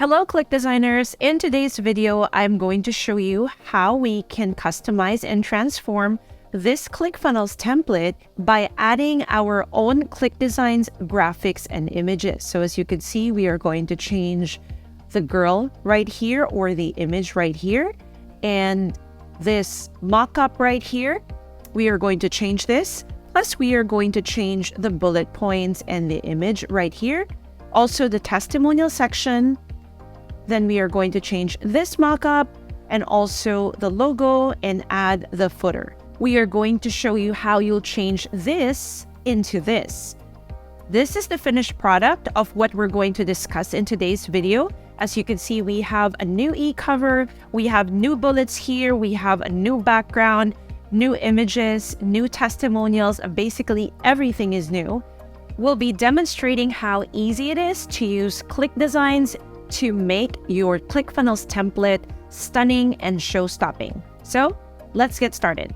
Hello, Click Designers. In today's video, I'm going to show you how we can customize and transform this ClickFunnels template by adding our own ClickDesigns graphics and images. So as you can see, we are going to change the girl right here or the image right here. And this mock-up right here, we are going to change this. Plus, we are going to change the bullet points and the image right here. Also, the testimonial section. Then we are going to change this mockup and also the logo and add the footer. We are going to show you how you'll change this into this. This is the finished product of what we're going to discuss in today's video. As you can see, we have a new e-cover, we have new bullets here, we have a new background, new images, new testimonials, basically everything is new. We'll be demonstrating how easy it is to use ClickDesigns to make your ClickFunnels template stunning and show-stopping. So let's get started.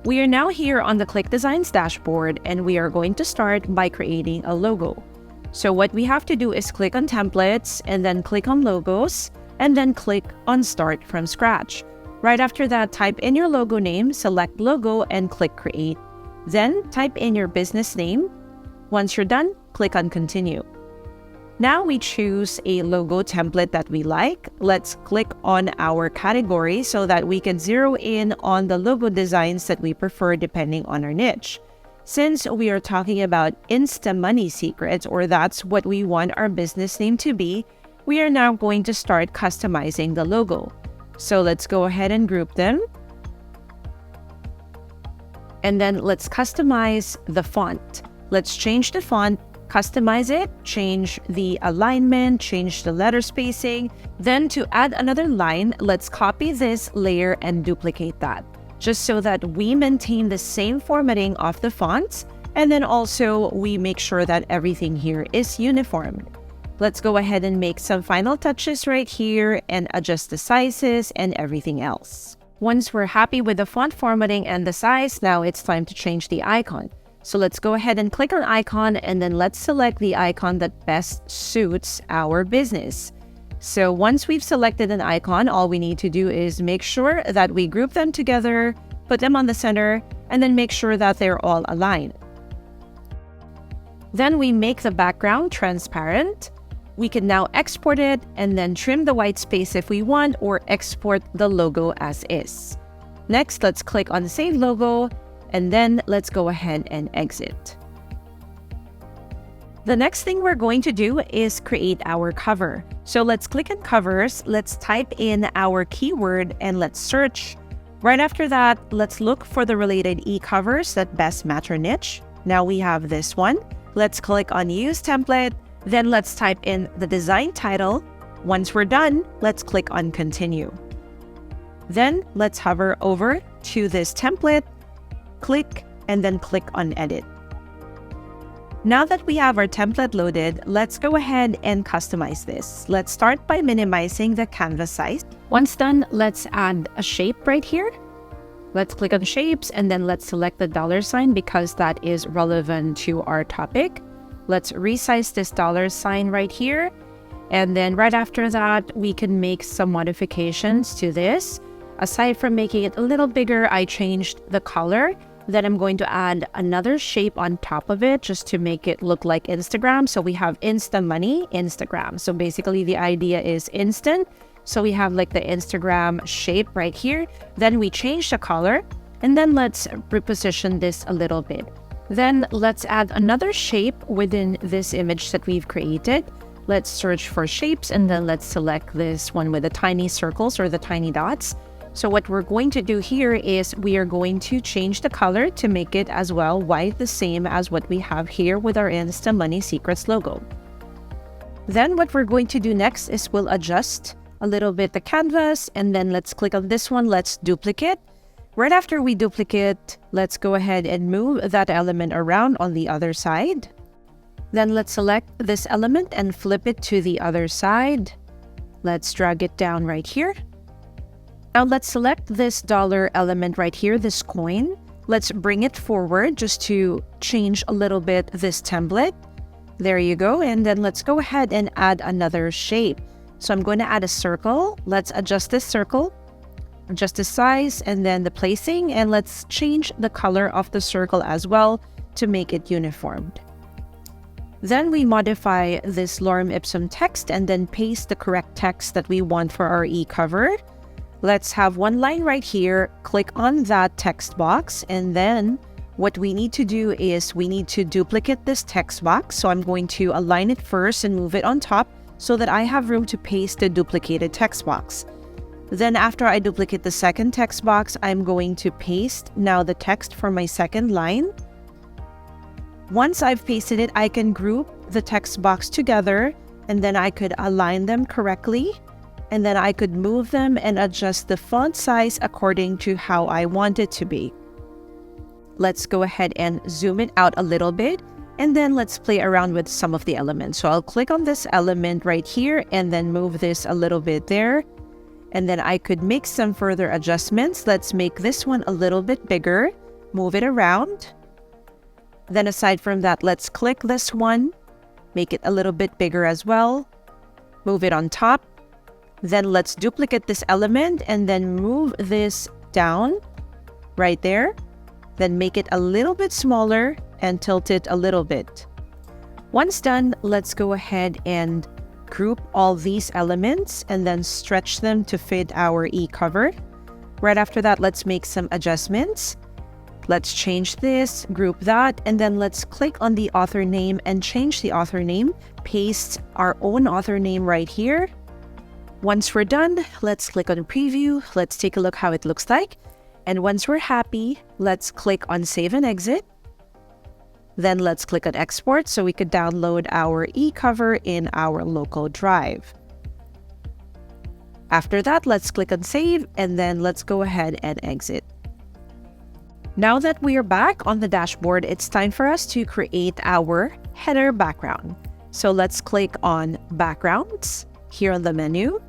We are now here on the ClickDesigns dashboard, and we are going to start by creating a logo. So what we have to do is click on templates and then click on logos and then click on start from scratch. Right after that, type in your logo name, select logo and click create. Then type in your business name. Once you're done, click on continue. Now we choose a logo template that we like. Let's click on our category so that we can zero in on the logo designs that we prefer depending on our niche. Since we are talking about Insta Money Secrets, or that's what we want our business name to be, we are now going to start customizing the logo. So let's go ahead and group them. And then let's customize the font. Let's change the font, customize it, change the alignment, change the letter spacing. Then to add another line, let's copy this layer and duplicate that, just so that we maintain the same formatting of the fonts. And then also we make sure that everything here is uniform. Let's go ahead and make some final touches right here and adjust the sizes and everything else. Once we're happy with the font formatting and the size, now it's time to change the icon. So let's go ahead and click on icon, and then let's select the icon that best suits our business. So once we've selected an icon, all we need to do is make sure that we group them together, put them on the center, and then make sure that they're all aligned. Then we make the background transparent. We can now export it and then trim the white space if we want, or export the logo as is. Next, let's click on Save Logo. And then let's go ahead and exit. The next thing we're going to do is create our cover. So let's click on covers, let's type in our keyword and let's search. Right after that, let's look for the related e-covers that best match our niche. Now we have this one. Let's click on use template. Then let's type in the design title. Once we're done, let's click on continue. Then let's hover over to this template, click, and then click on edit. Now that we have our template loaded, let's go ahead and customize this. Let's start by minimizing the canvas size. Once done, let's add a shape right here. Let's click on shapes and then let's select the $sign because that is relevant to our topic. Let's resize this $sign right here. And then right after that, we can make some modifications to this. Aside from making it a little bigger, I changed the color. Then I'm going to add another shape on top of it just to make it look like Instagram. So we have Insta Money, Instagram. So basically the idea is instant. So we have like the Instagram shape right here. Then we change the color and then let's reposition this a little bit. Then let's add another shape within this image that we've created. Let's search for shapes and then let's select this one with the tiny circles or the tiny dots. So what we're going to do here is we are going to change the color to make it as well white, the same as what we have here with our Insta Money Secrets logo. Then what we're going to do next is we'll adjust a little bit the canvas, and then let's click on this one, let's duplicate. Right after we duplicate, let's go ahead and move that element around on the other side. Then let's select this element and flip it to the other side. Let's drag it down right here. Now let's select this dollar element right here, this coin. Let's bring it forward just to change a little bit this template. There you go. And then let's go ahead and add another shape. So I'm going to add a circle. Let's adjust this circle, adjust the size and then the placing, and let's change the color of the circle as well to make it uniformed. Then we modify this lorem ipsum text and then paste the correct text that we want for our e-cover. Let's have one line right here. Click on that text box, and then what we need to do is we need to duplicate this text box. So I'm going to align it first and move it on top so that I have room to paste the duplicated text box. Then after I duplicate the second text box, I'm going to paste now the text for my second line. Once I've pasted it, I can group the text box together, and then I could align them correctly, and then I could move them and adjust the font size according to how I want it to be. Let's go ahead and zoom it out a little bit, and then let's play around with some of the elements. So I'll click on this element right here and then move this a little bit there. And then I could make some further adjustments. Let's make this one a little bit bigger, move it around. Then aside from that, let's click this one, make it a little bit bigger as well, move it on top. Then let's duplicate this element and then move this down right there. Then make it a little bit smaller and tilt it a little bit. Once done, let's go ahead and group all these elements and then stretch them to fit our e-cover. Right after that, let's make some adjustments. Let's change this, group that, and then let's click on the author name and change the author name. Paste our own author name right here. Once we're done, let's click on preview. Let's take a look how it looks like. And once we're happy, let's click on save and exit. Then let's click on export so we could download our e-cover in our local drive. After that, let's click on save and then let's go ahead and exit. Now that we are back on the dashboard, it's time for us to create our header background. So let's click on backgrounds here on the menu.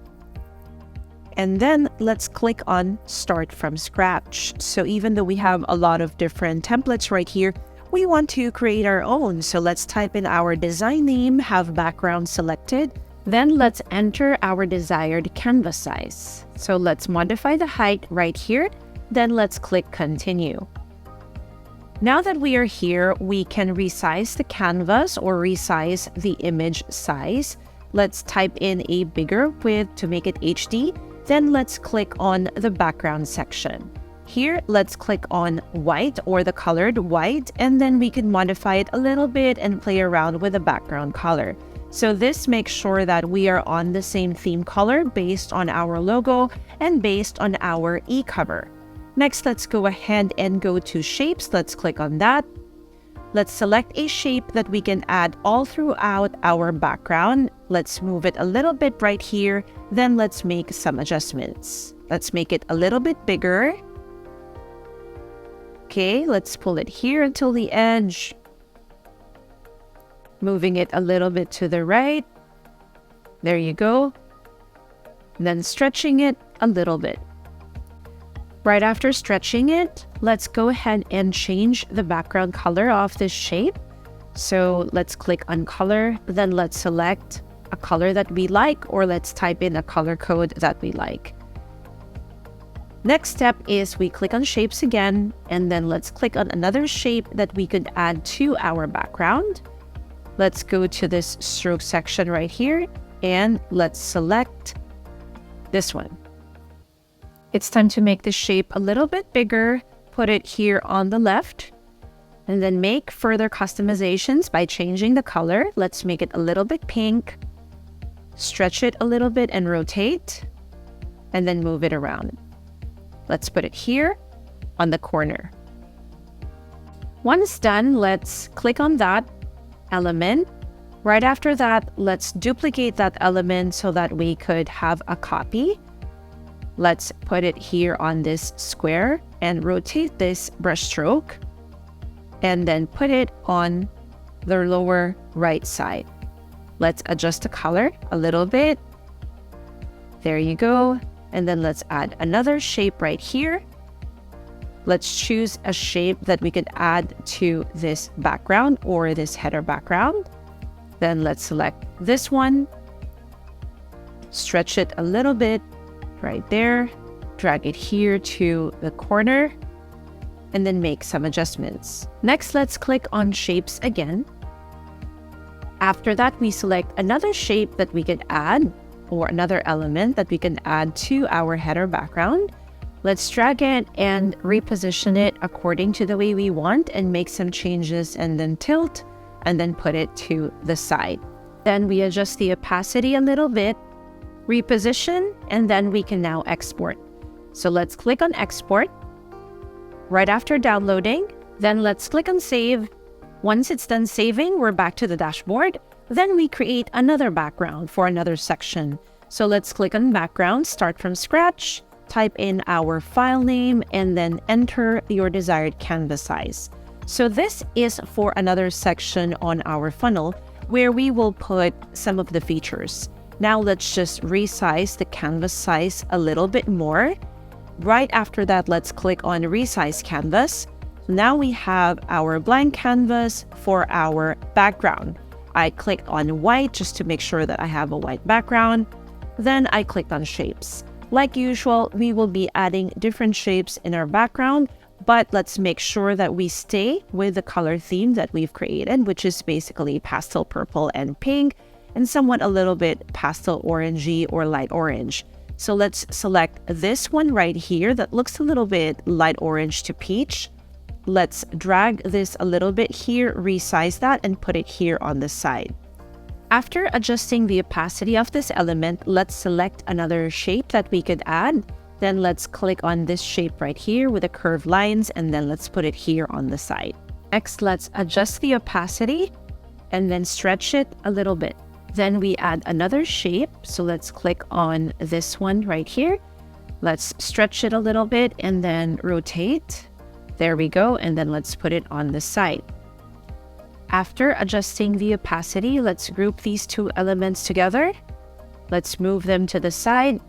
And then let's click on start from scratch. So even though we have a lot of different templates right here, we want to create our own. So let's type in our design name, have background selected. Then let's enter our desired canvas size. So let's modify the height right here. Then let's click continue. Now that we are here, we can resize the canvas or resize the image size. Let's type in a bigger width to make it HD. Then let's click on the background section. Here, let's click on white or the colored white, and then we can modify it a little bit and play around with the background color. So this makes sure that we are on the same theme color based on our logo and based on our e-cover. Next, let's go ahead and go to shapes. Let's click on that. Let's select a shape that we can add all throughout our background. Let's move it a little bit right here. Then let's make some adjustments. Let's make it a little bit bigger. Okay, let's pull it here until the edge. Moving it a little bit to the right. There you go. Then stretching it a little bit. Right after stretching it, let's go ahead and change the background color of this shape. So let's click on color, then let's select a color that we like, or let's type in a color code that we like. Next step is we click on shapes again, and then let's click on another shape that we could add to our background. Let's go to this stroke section right here, and let's select this one. It's time to make the shape a little bit bigger, put it here on the left, and then make further customizations by changing the color. Let's make it a little bit pink, stretch it a little bit and rotate, and then move it around. Let's put it here on the corner. Once done, let's click on that element. Right after that, let's duplicate that element so that we could have a copy. Let's put it here on this square and rotate this brush stroke and then put it on the lower right side. Let's adjust the color a little bit. There you go. And then let's add another shape right here. Let's choose a shape that we could add to this background or this header background. Then let's select this one. stretch it a little bit right there, drag it here to the corner, and then make some adjustments. Next, let's click on shapes again. After that, we select another shape that we could add, or another element that we can add to our header background. Let's drag it and reposition it according to the way we want and make some changes, and then tilt and then put it to the side. Then we adjust the opacity a little bit, reposition, and then we can now export. So let's click on export. Right after downloading, then let's click on save. Once it's done saving, we're back to the dashboard. Then we create another background for another section. So let's click on background, start from scratch, type in our file name, and then enter your desired canvas size. So this is for another section on our funnel where we will put some of the features. Now let's just resize the canvas size a little bit more. Right after that, let's click on resize canvas. Now we have our blank canvas for our background. I clicked on white just to make sure that I have a white background. Then I clicked on shapes. Like usual, we will be adding different shapes in our background, but let's make sure that we stay with the color theme that we've created, which is basically pastel purple and pink, and somewhat a little bit pastel orangey or light orange. So let's select this one right here that looks a little bit light orange to peach. Let's drag this a little bit here, resize that, and put it here on the side. After adjusting the opacity of this element, let's select another shape that we could add. Then let's click on this shape right here with the curved lines, and then let's put it here on the side. Next, let's adjust the opacity and then stretch it a little bit. Then we add another shape. So let's click on this one right here. Let's stretch it a little bit and then rotate. There we go. And then let's put it on the side. After adjusting the opacity, let's group these two elements together. Let's move them to the side.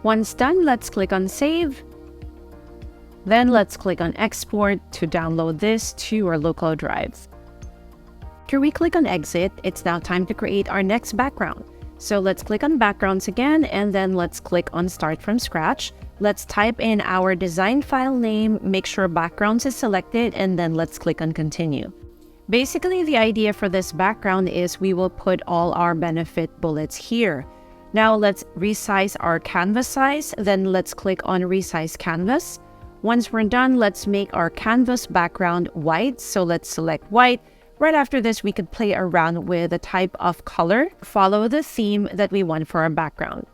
Once done, let's click on save. Then let's click on export to download this to our local drive. After we click on exit, it's now time to create our next background. So let's click on backgrounds again, and then let's click on start from scratch. Let's type in our design file name, make sure backgrounds is selected, and then let's click on continue. Basically, the idea for this background is we will put all our benefit bullets here. Now let's resize our canvas size, then let's click on resize canvas. Once we're done, let's make our canvas background white. So let's select white. Right after this, we could play around with the type of color, follow the theme that we want for our background.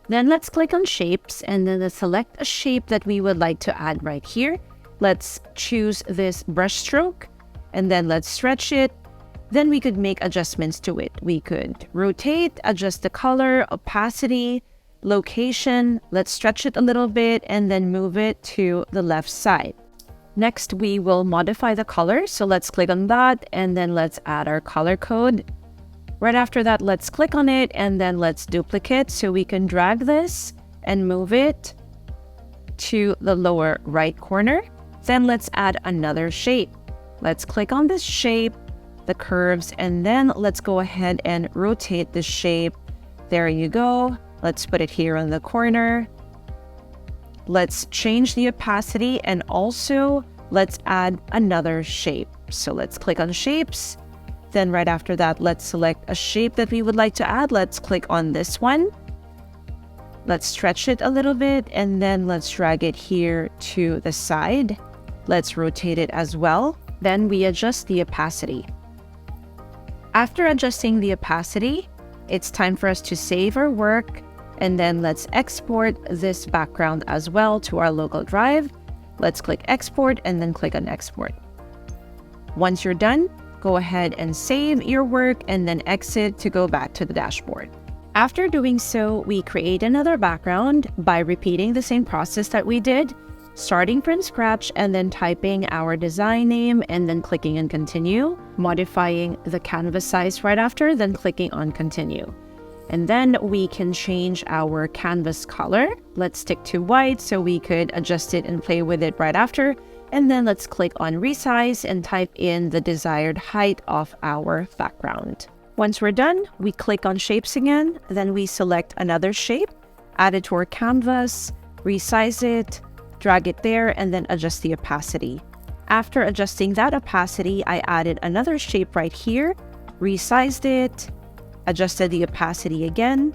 Then let's click on shapes, and then let's select a shape that we would like to add right here. Let's choose this brush stroke, and then let's stretch it. Then we could make adjustments to it. We could rotate, adjust the color, opacity, location. Let's stretch it a little bit and then move it to the left side. Next, we will modify the color. So let's click on that, and then let's add our color code. Right after that, let's click on it, and then let's duplicate so we can drag this and move it to the lower right corner. Then let's add another shape. Let's click on this shape, the curves, and then let's go ahead and rotate the shape. There you go. Let's put it here in the corner. Let's change the opacity, and also let's add another shape. So let's click on shapes. Then right after that, let's select a shape that we would like to add. Let's click on this one. Let's stretch it a little bit, and then let's drag it here to the side. Let's rotate it as well. Then we adjust the opacity. After adjusting the opacity, it's time for us to save our work, and then let's export this background as well to our local drive. Let's click export and then click on export. Once you're done, go ahead and save your work and then exit to go back to the dashboard. After doing so, we create another background by repeating the same process that we did, starting from scratch and then typing our design name and then clicking on continue, modifying the canvas size right after, then clicking on continue. And then we can change our canvas color. Let's stick to white so we could adjust it and play with it right after. And then let's click on resize and type in the desired height of our background. Once we're done, we click on shapes again, then we select another shape, add it to our canvas, resize it, drag it there, and then adjust the opacity. After adjusting that opacity, I added another shape right here, resized it, adjusted the opacity again.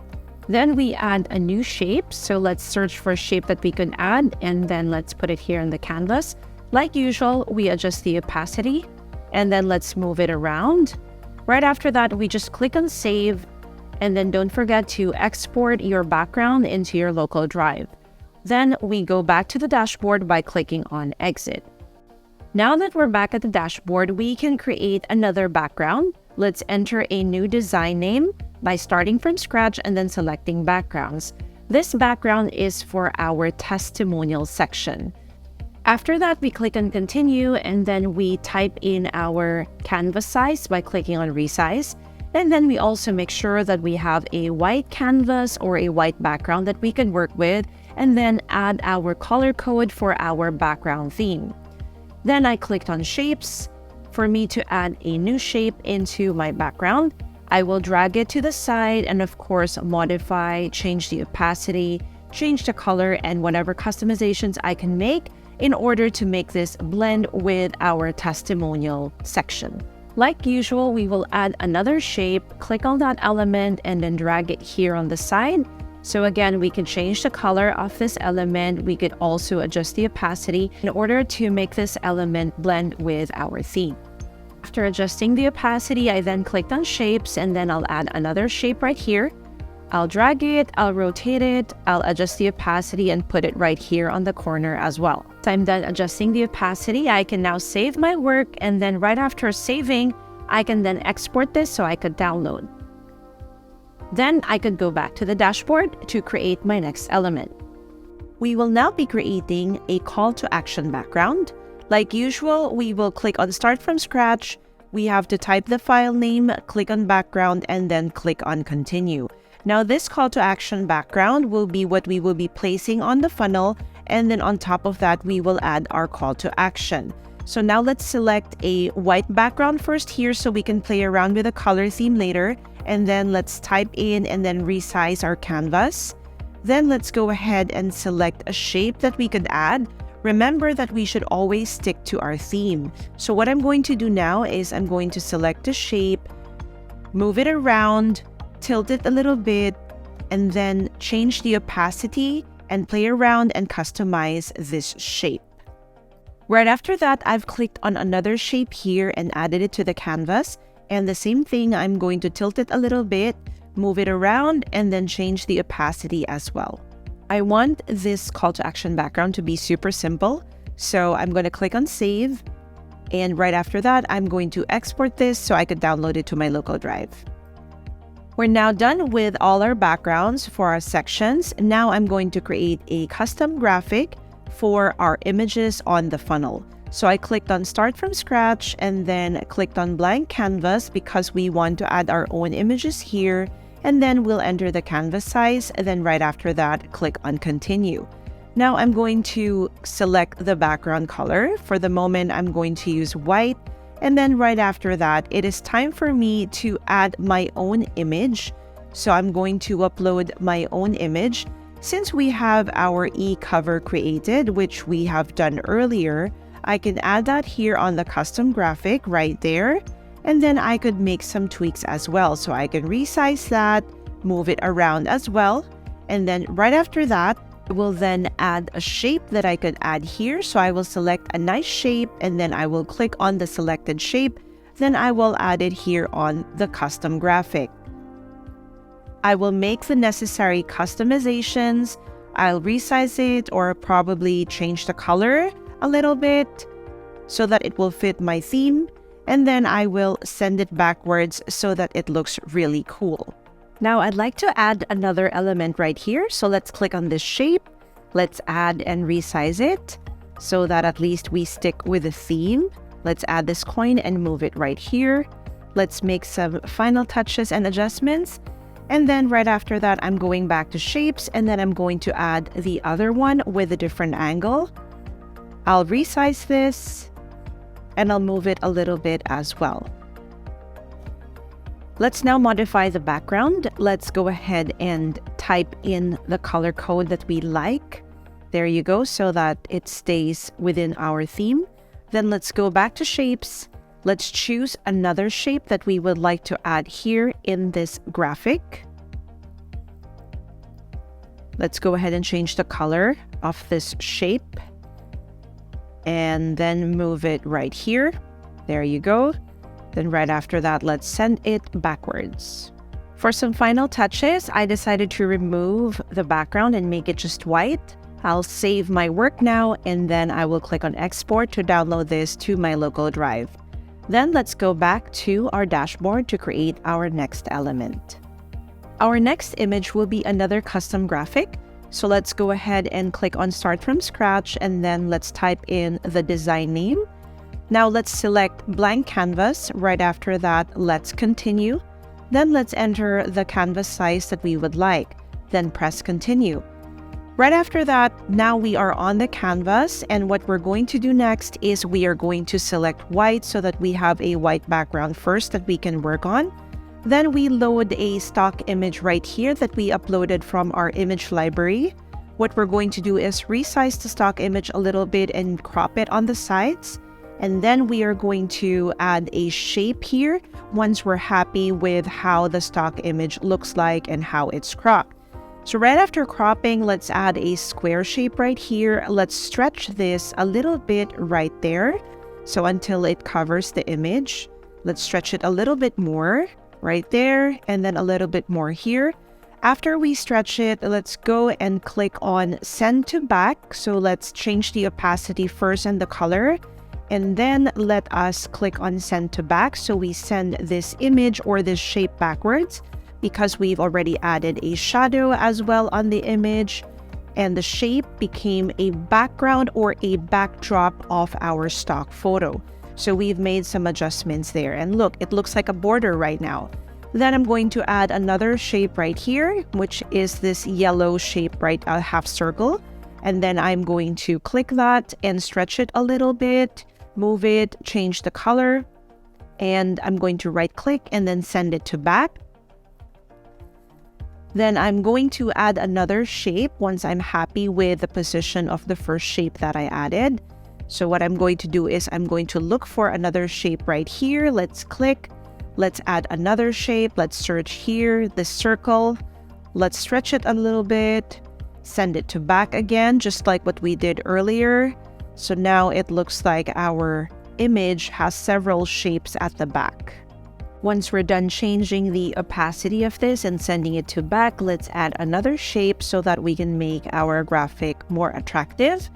Then we add a new shape. So let's search for a shape that we can add, and then let's put it here in the canvas. Like usual, we adjust the opacity, and then let's move it around. Right after that, we just click on save, and then don't forget to export your background into your local drive. Then we go back to the dashboard by clicking on exit. Now that we're back at the dashboard, we can create another background. Let's enter a new design name by starting from scratch and then selecting backgrounds. This background is for our testimonial section. After that, we click on continue, and then we type in our canvas size by clicking on resize. And then we also make sure that we have a white canvas or a white background that we can work with, and then add our color code for our background theme. Then I clicked on shapes for me to add a new shape into my background. I will drag it to the side and of course modify, change the opacity, change the color, and whatever customizations I can make in order to make this blend with our testimonial section. Like usual, we will add another shape, click on that element, and then drag it here on the side. So again, we can change the color of this element. We could also adjust the opacity in order to make this element blend with our theme. After adjusting the opacity, I then clicked on shapes, and then I'll add another shape right here. I'll drag it, I'll rotate it, I'll adjust the opacity and put it right here on the corner as well. So I'm done adjusting the opacity. I can now save my work, and then right after saving, I can then export this so I could download. Then I could go back to the dashboard to create my next element. We will now be creating a call to action background. Like usual, we will click on start from scratch. We have to type the file name, click on background, and then click on continue. Now this call to action background will be what we will be placing on the funnel, and then on top of that, we will add our call to action. So now let's select a white background first here so we can play around with the color theme later. And then let's type in and then resize our canvas. Then let's go ahead and select a shape that we could add. Remember that we should always stick to our theme. So what I'm going to do now is I'm going to select a shape, move it around, tilt it a little bit, and then change the opacity and play around and customize this shape. Right after that, I've clicked on another shape here and added it to the canvas. And the same thing, I'm going to tilt it a little bit, move it around, and then change the opacity as well. I want this call to action background to be super simple. So I'm going to click on save. And right after that, I'm going to export this so I could download it to my local drive. We're now done with all our backgrounds for our sections. Now I'm going to create a custom graphic for our images on the funnel. So I clicked on start from scratch and then clicked on blank canvas because we want to add our own images here, and then we'll enter the canvas size, and then right after that, click on continue. Now I'm going to select the background color. For the moment, I'm going to use white. And then right after that, it is time for me to add my own image. So I'm going to upload my own image. Since we have our e-cover created, which we have done earlier, I can add that here on the custom graphic right there. And then I could make some tweaks as well. So I can resize that, move it around as well. And then right after that, I will then add a shape that I could add here. So I will select a nice shape, and then I will click on the selected shape. Then I will add it here on the custom graphic. I will make the necessary customizations. I'll resize it or probably change the color a little bit so that it will fit my theme. And then I will send it backwards so that it looks really cool. Now I'd like to add another element right here. So let's click on this shape. Let's add and resize it so that at least we stick with the theme. Let's add this coin and move it right here. Let's make some final touches and adjustments. And then right after that, I'm going back to shapes, and then I'm going to add the other one with a different angle. I'll resize this and I'll move it a little bit as well. Let's now modify the background. Let's go ahead and type in the color code that we like. There you go, so that it stays within our theme. Then let's go back to shapes. Let's choose another shape that we would like to add here in this graphic. Let's go ahead and change the color of this shape and then move it right here. There you go. Then right after that, let's send it backwards. For some final touches, I decided to remove the background and make it just white. I'll save my work now, and then I will click on export to download this to my local drive. Then let's go back to our dashboard to create our next element. Our next image will be another custom graphic. So let's go ahead and click on Start from Scratch, and then let's type in the design name. Now let's select blank canvas. Right after that, let's continue. Then let's enter the canvas size that we would like. Then press continue. Right after that, now we are on the canvas, and what we're going to do next is we are going to select white so that we have a white background first that we can work on. Then we load a stock image right here that we uploaded from our image library. What we're going to do is resize the stock image a little bit and crop it on the sides. And then we are going to add a shape here once we're happy with how the stock image looks like and how it's cropped. So right after cropping, let's add a square shape right here. Let's stretch this a little bit right there. So until it covers the image, let's stretch it a little bit more right there, and then a little bit more here. After we stretch it, let's go and click on send to back. So let's change the opacity first and the color. And then let us click on send to back. So we send this image or this shape backwards because we've already added a shadow as well on the image. And the shape became a background or a backdrop of our stock photo. So we've made some adjustments there. And look, it looks like a border right now. Then I'm going to add another shape right here, which is this yellow shape, right? A half circle. And then I'm going to click that and stretch it a little bit. Move it, change the color, and I'm going to right click and then send it to back. Then I'm going to add another shape once I'm happy with the position of the first shape that I added. So what I'm going to do is I'm going to look for another shape right here. Let's click, let's add another shape. Let's search here, this circle. Let's stretch it a little bit, send it to back again, just like what we did earlier. So now it looks like our image has several shapes at the back. Once we're done changing the opacity of this and sending it to back, let's add another shape so that we can make our graphic more attractive.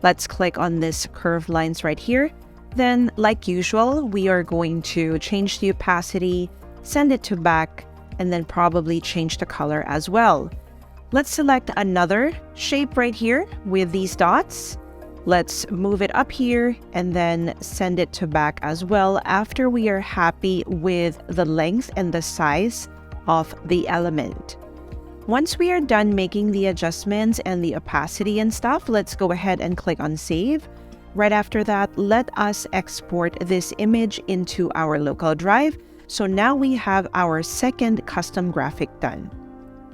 Let's click on this curved lines right here. Then, like usual, we are going to change the opacity, send it to back, and then probably change the color as well. Let's select another shape right here with these dots. Let's move it up here and then send it to back as well after we are happy with the length and the size of the element. Once we are done making the adjustments and the opacity and stuff, let's go ahead and click on save. Right after that, let us export this image into our local drive. So now we have our second custom graphic done.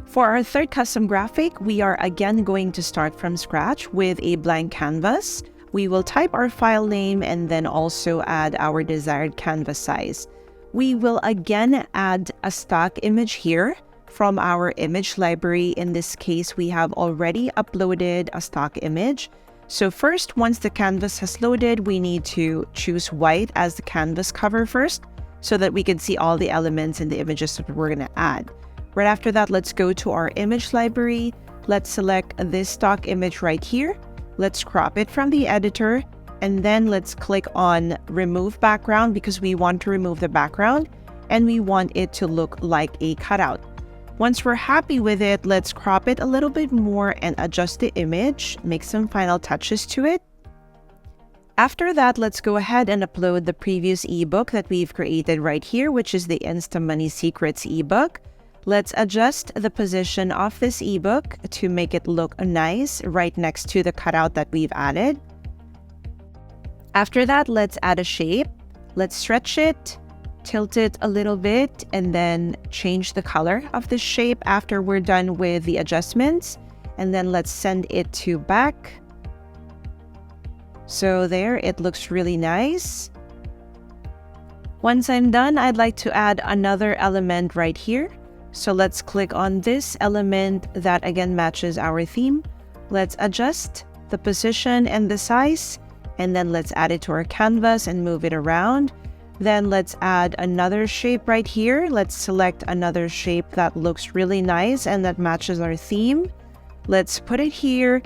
For our third custom graphic, we are again going to start from scratch with a blank canvas. We will type our file name and then also add our desired canvas size. We will again add a stock image here from our image library. In this case, we have already uploaded a stock image. So first, once the canvas has loaded, we need to choose white as the canvas cover first so that we can see all the elements and the images that we're going to add. Right after that, let's go to our image library. Let's select this stock image right here. Let's crop it from the editor, and then let's click on remove background because we want to remove the background and we want it to look like a cutout. Once we're happy with it, let's crop it a little bit more and adjust the image, make some final touches to it. After that, let's go ahead and upload the previous ebook that we've created right here, which is the Insta Money Secrets ebook. Let's adjust the position of this ebook to make it look nice right next to the cutout that we've added. After that, let's add a shape. Let's stretch it, tilt it a little bit, and then change the color of the shape after we're done with the adjustments. And then let's send it to back. So there, it looks really nice. Once I'm done, I'd like to add another element right here. So let's click on this element that again matches our theme. Let's adjust the position and the size, and then let's add it to our canvas and move it around. Then let's add another shape right here. Let's select another shape that looks really nice and that matches our theme. Let's put it here,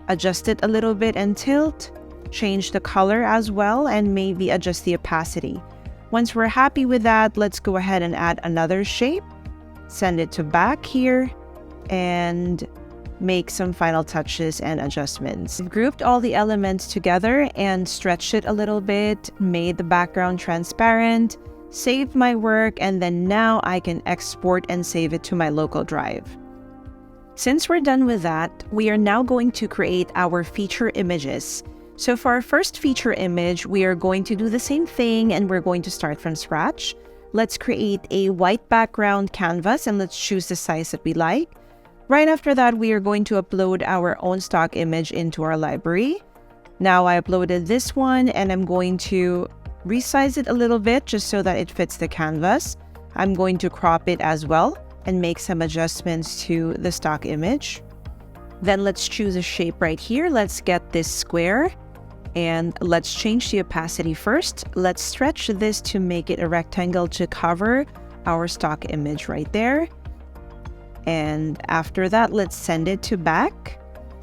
adjust it a little bit and tilt, change the color as well, and maybe adjust the opacity. Once we're happy with that, let's go ahead and add another shape, send it to back here, and make some final touches and adjustments. I've grouped all the elements together and stretched it a little bit, made the background transparent, saved my work, and then now I can export and save it to my local drive. Since we're done with that, we are now going to create our feature images. So for our first feature image, we are going to do the same thing and we're going to start from scratch. Let's create a white background canvas and let's choose the size that we like. Right after that, we are going to upload our own stock image into our library. Now I uploaded this one and I'm going to resize it a little bit just so that it fits the canvas. I'm going to crop it as well and make some adjustments to the stock image. Then let's choose a shape right here. Let's get this square. And let's change the opacity first. Let's stretch this to make it a rectangle to cover our stock image right there. And after that, let's send it to back.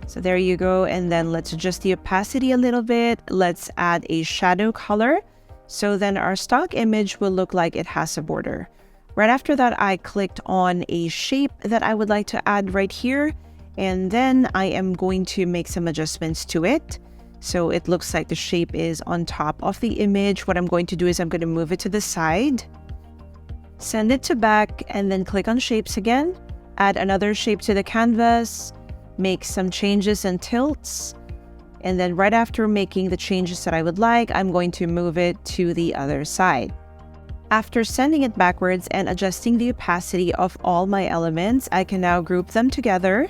So there you go. And then let's adjust the opacity a little bit. Let's add a shadow color. So then our stock image will look like it has a border. Right after that, I clicked on a shape that I would like to add right here. And then I am going to make some adjustments to it. So it looks like the shape is on top of the image. What I'm going to do is I'm going to move it to the side, send it to back, and then click on shapes again, add another shape to the canvas, make some changes and tilts. And then right after making the changes that I would like, I'm going to move it to the other side. After sending it backwards and adjusting the opacity of all my elements, I can now group them together,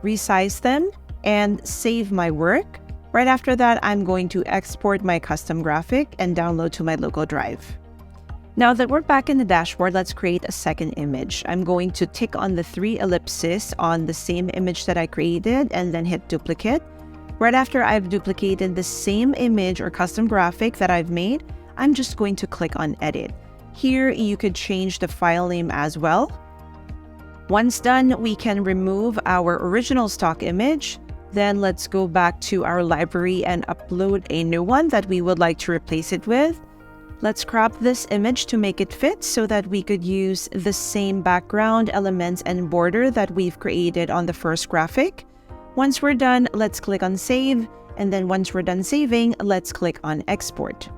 resize them, and save my work. Right after that, I'm going to export my custom graphic and download to my local drive. Now that we're back in the dashboard, let's create a second image. I'm going to tick on the 3 ellipses on the same image that I created and then hit duplicate. Right after I've duplicated the same image or custom graphic that I've made, I'm just going to click on edit. Here, you could change the file name as well. Once done, we can remove our original stock image. Then let's go back to our library and upload a new one that we would like to replace it with. Let's crop this image to make it fit so that we could use the same background elements and border that we've created on the first graphic. Once we're done, let's click on save. And then once we're done saving, let's click on export.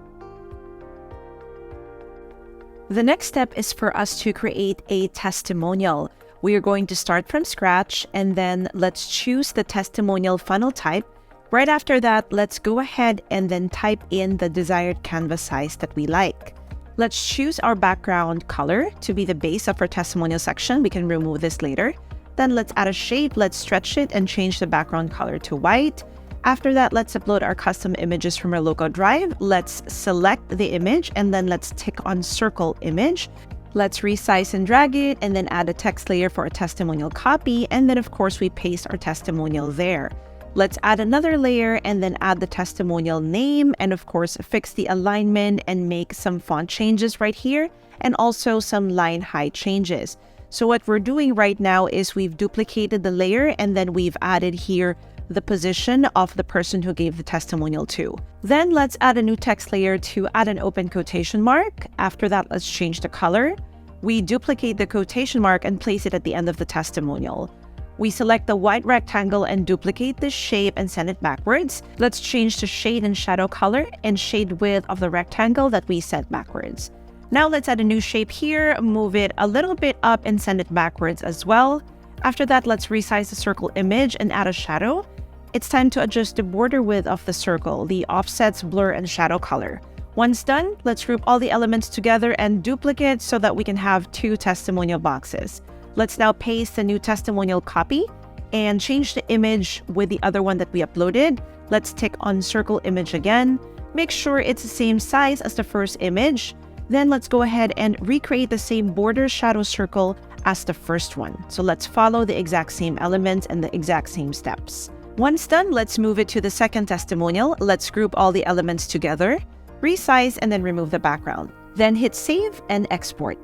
The next step is for us to create a testimonial. We are going to start from scratch and then let's choose the testimonial funnel type. Right after that, let's go ahead and then type in the desired canvas size that we like. Let's choose our background color to be the base of our testimonial section. We can remove this later. Then let's add a shape, let's stretch it and change the background color to white. After that, let's upload our custom images from our local drive. Let's select the image and then let's tick on circle image. Let's resize and drag it and then add a text layer for a testimonial copy. And then of course we paste our testimonial there. Let's add another layer and then add the testimonial name and of course fix the alignment and make some font changes right here and also some line height changes. So what we're doing right now is we've duplicated the layer and then we've added here the position of the person who gave the testimonial to. Then let's add a new text layer to add an open quotation mark. After that, let's change the color. We duplicate the quotation mark and place it at the end of the testimonial. We select the white rectangle and duplicate this shape and send it backwards. Let's change the shade and shadow color and shade width of the rectangle that we set backwards. Now let's add a new shape here, move it a little bit up and send it backwards as well. After that, let's resize the circle image and add a shadow. It's time to adjust the border width of the circle, the offsets, blur, and shadow color. Once done, let's group all the elements together and duplicate so that we can have 2 testimonial boxes. Let's now paste the new testimonial copy and change the image with the other one that we uploaded. Let's tick on circle image again. Make sure it's the same size as the first image. Then let's go ahead and recreate the same border shadow circle as the first one. So let's follow the exact same elements and the exact same steps. Once done, let's move it to the second testimonial. Let's group all the elements together, resize, and then remove the background. Then hit save and export.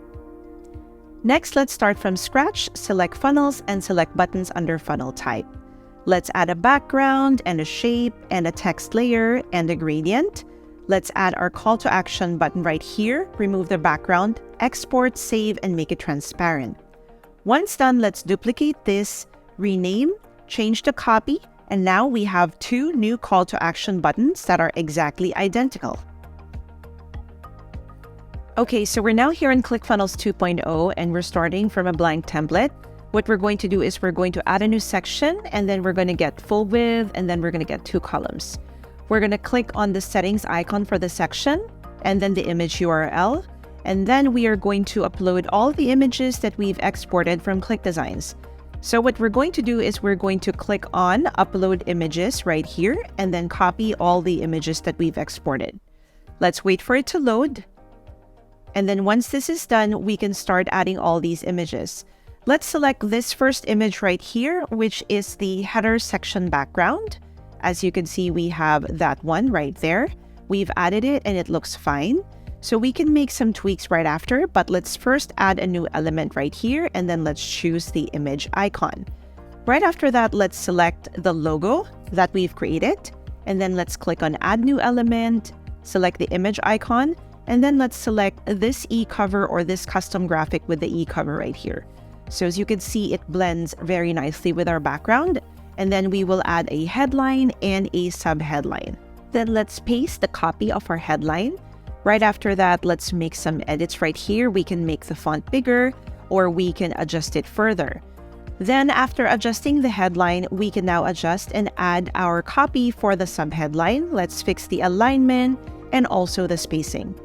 Next, let's start from scratch, select funnels and select buttons under funnel type. Let's add a background and a shape and a text layer and a gradient. Let's add our call to action button right here, remove the background, export, save, and make it transparent. Once done, let's duplicate this, rename, change the copy, and now we have 2 new call to action buttons that are exactly identical. Okay, so we're now here in ClickFunnels 2.0 and we're starting from a blank template. What we're going to do is we're going to add a new section and then we're going to get full width and then we're going to get 2 columns. We're going to click on the settings icon for the section and then the image URL. And then we are going to upload all the images that we've exported from ClickDesigns. So what we're going to do is we're going to click on upload images right here and then copy all the images that we've exported. Let's wait for it to load. And then once this is done, we can start adding all these images. Let's select this first image right here, which is the header section background. As you can see, we have that one right there. We've added it and it looks fine. So we can make some tweaks right after, but let's first add a new element right here and then let's choose the image icon. Right after that, let's select the logo that we've created and then let's click on add new element, select the image icon, and then let's select this e-cover or this custom graphic with the e-cover right here. So as you can see, it blends very nicely with our background. And then we will add a headline and a sub-headline. Then let's paste the copy of our headline. Right after that, let's make some edits right here. We can make the font bigger or we can adjust it further. Then after adjusting the headline, we can now adjust and add our copy for the sub-headline. Let's fix the alignment and also the spacing.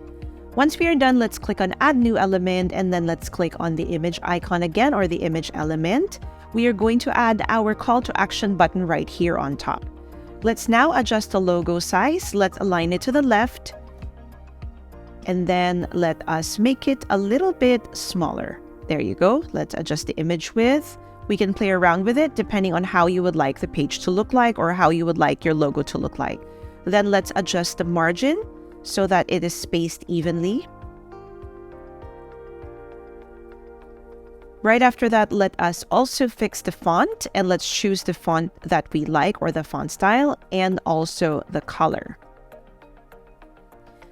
Once we are done, let's click on add new element and then let's click on the image icon again or the image element. We are going to add our call to action button right here on top. Let's now adjust the logo size. Let's align it to the left. And then let us make it a little bit smaller. There you go. Let's adjust the image width. We can play around with it depending on how you would like the page to look like or how you would like your logo to look like. Then let's adjust the margin so that it is spaced evenly. Right after that, let us also fix the font and let's choose the font that we like or the font style and also the color.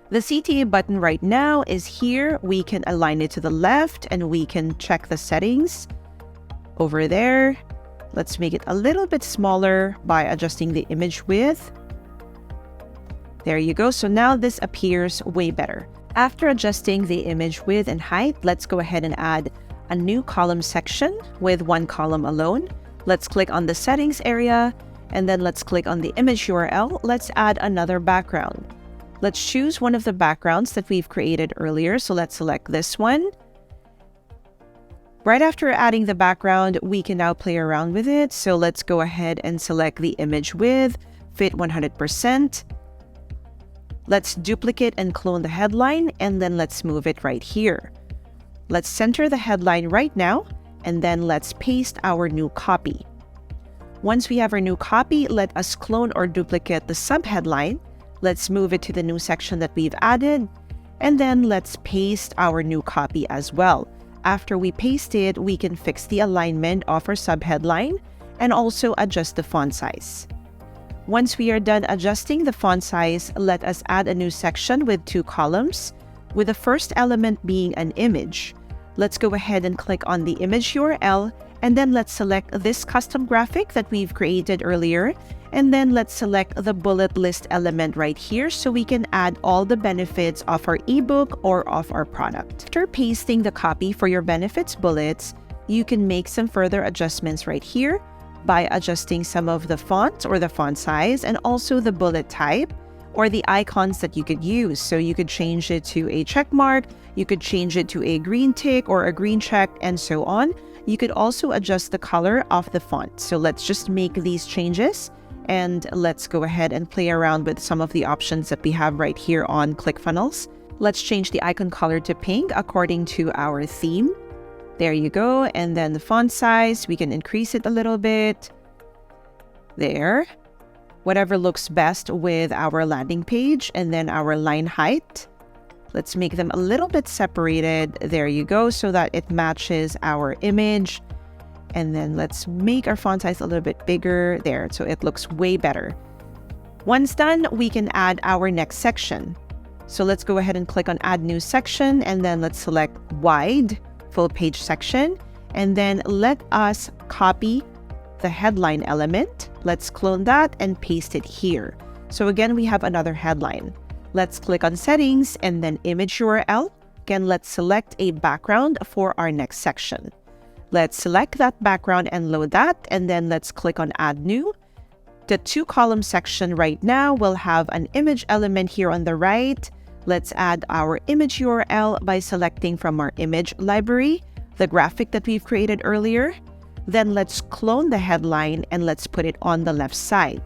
The CTA button right now is here. We can align it to the left and we can check the settings over there. Let's make it a little bit smaller by adjusting the image width. There you go. So now this appears way better. After adjusting the image width and height, let's go ahead and add a new column section with 1 column alone. Let's click on the settings area and then let's click on the image URL. Let's add another background. Let's choose one of the backgrounds that we've created earlier. So let's select this one. Right after adding the background, we can now play around with it. So let's go ahead and select the image width, fit 100%. Let's duplicate and clone the headline and then let's move it right here. Let's center the headline right now and then let's paste our new copy. Once we have our new copy, let us clone or duplicate the sub-headline. Let's move it to the new section that we've added and then let's paste our new copy as well. After we paste it, we can fix the alignment of our sub-headline and also adjust the font size. Once we are done adjusting the font size, let us add a new section with 2 columns, with the first element being an image. Let's go ahead and click on the image URL, and then let's select this custom graphic that we've created earlier, and then let's select the bullet list element right here so we can add all the benefits of our ebook or of our product. After pasting the copy for your benefits bullets, you can make some further adjustments right here by adjusting some of the font or the font size and also the bullet type, or the icons that you could use. So you could change it to a check mark, you could change it to a green tick or a green check, and so on. You could also adjust the color of the font. So let's just make these changes and let's go ahead and play around with some of the options that we have right here on ClickFunnels. Let's change the icon color to pink according to our theme. There you go. And then the font size, we can increase it a little bit. There. Whatever looks best with our landing page, and then our line height. Let's make them a little bit separated. There you go, so that it matches our image. And then let's make our font size a little bit bigger there, so it looks way better. Once done, we can add our next section. So let's go ahead and click on Add New Section, and then let's select Wide, Full Page Section, and then let us copy the headline element. Let's clone that and paste it here. So again, we have another headline. Let's click on Settings and then Image URL. Again, let's select a background for our next section. Let's select that background and load that, and then let's click on Add New. The 2-column section right now will have an image element here on the right. Let's add our image URL by selecting from our image library, the graphic that we've created earlier. Then let's clone the headline and let's put it on the left side.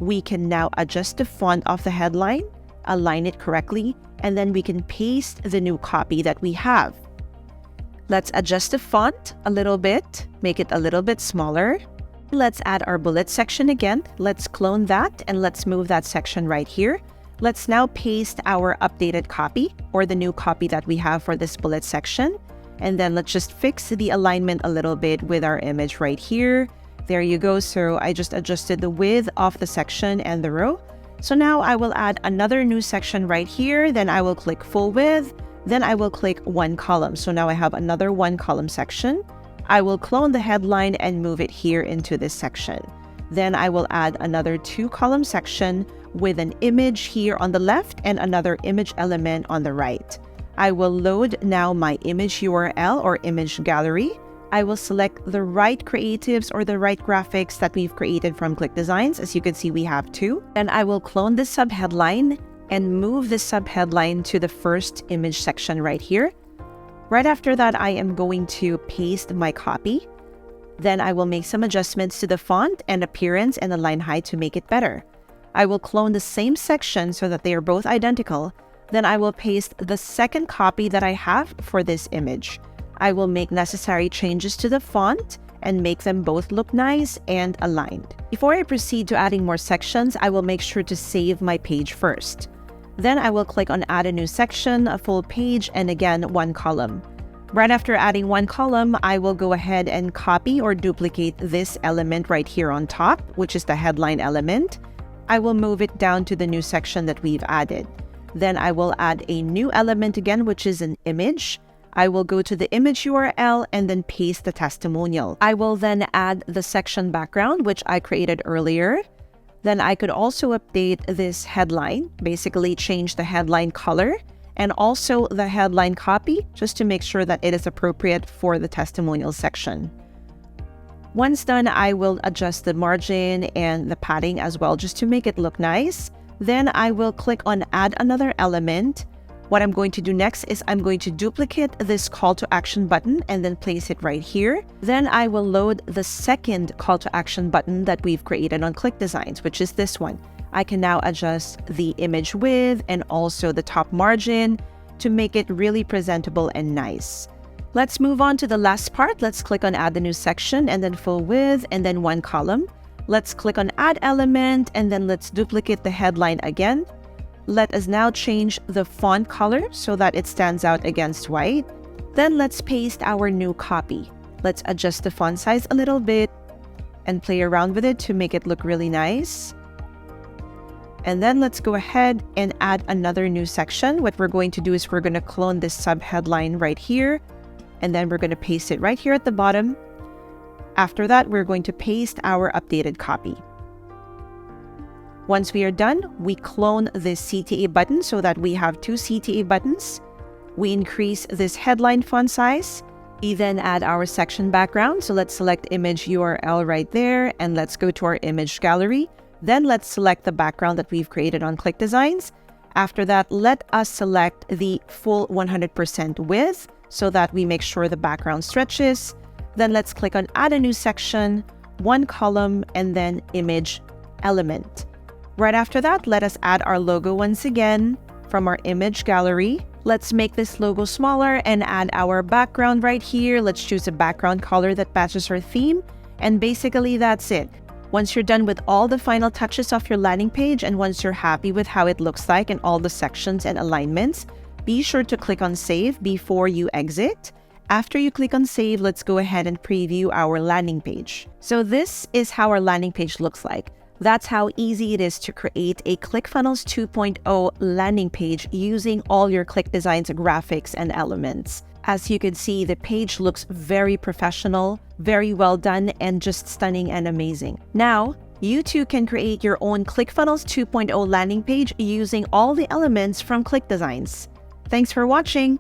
We can now adjust the font of the headline, align it correctly, and then we can paste the new copy that we have. Let's adjust the font a little bit, make it a little bit smaller. Let's add our bullet section again. Let's clone that and let's move that section right here. Let's now paste our updated copy or the new copy that we have for this bullet section. And then let's just fix the alignment a little bit with our image right here. There you go. So I just adjusted the width of the section and the row. So now I will add another new section right here. Then I will click full width. Then I will click 1 column. So now I have another 1 column section. I will clone the headline and move it here into this section. Then I will add another 2-column section with an image here on the left and another image element on the right. I will load now my image URL or image gallery. I will select the right creatives or the right graphics that we've created from ClickDesigns. As you can see, we have 2. Then I will clone this subheadline and move this subheadline to the first image section right here. Right after that, I am going to paste my copy. Then I will make some adjustments to the font and appearance and the line height to make it better. I will clone the same section so that they are both identical. Then I will paste the second copy that I have for this image. I will make necessary changes to the font and make them both look nice and aligned. Before I proceed to adding more sections, I will make sure to save my page first. Then I will click on Add a New Section, a full page, and again, 1 column. Right after adding 1 column, I will go ahead and copy or duplicate this element right here on top, which is the headline element. I will move it down to the new section that we've added. Then I will add a new element again, which is an image. I will go to the image URL and then paste the testimonial. I will then add the section background, which I created earlier. Then I could also update this headline, basically change the headline color and also the headline copy, just to make sure that it is appropriate for the testimonial section. Once done, I will adjust the margin and the padding as well, just to make it look nice. Then I will click on Add Another Element. What I'm going to do next is I'm going to duplicate this call to action button and then place it right here. Then I will load the second call to action button that we've created on ClickDesigns, which is this one. I can now adjust the image width and also the top margin to make it really presentable and nice. Let's move on to the last part. Let's click on Add a New Section and then full width and then 1 column. Let's click on Add Element and then let's duplicate the headline again. Let us now change the font color so that it stands out against white. Then let's paste our new copy. Let's adjust the font size a little bit and play around with it to make it look really nice. And then let's go ahead and add another new section. What we're going to do is we're going to clone this subheadline right here, and then we're going to paste it right here at the bottom. After that, we're going to paste our updated copy. Once we are done, we clone this CTA button so that we have 2 CTA buttons. We increase this headline font size. We then add our section background. So let's select image URL right there and let's go to our image gallery. Then let's select the background that we've created on ClickDesigns. After that, let us select the full 100% width so that we make sure the background stretches. Then let's click on Add a new section, one column, and then Image Element. Right after that, let us add our logo once again from our image gallery. Let's make this logo smaller and add our background right here. Let's choose a background color that matches our theme. And basically that's it. Once you're done with all the final touches of your landing page, and once you're happy with how it looks like and all the sections and alignments, be sure to click on Save before you exit. After you click on Save, let's go ahead and preview our landing page. So this is how our landing page looks like. That's how easy it is to create a ClickFunnels 2.0 landing page using all your ClickDesigns graphics and elements. As you can see, the page looks very professional, very well done, and just stunning and amazing. Now, you too can create your own ClickFunnels 2.0 landing page using all the elements from ClickDesigns. Thanks for watching.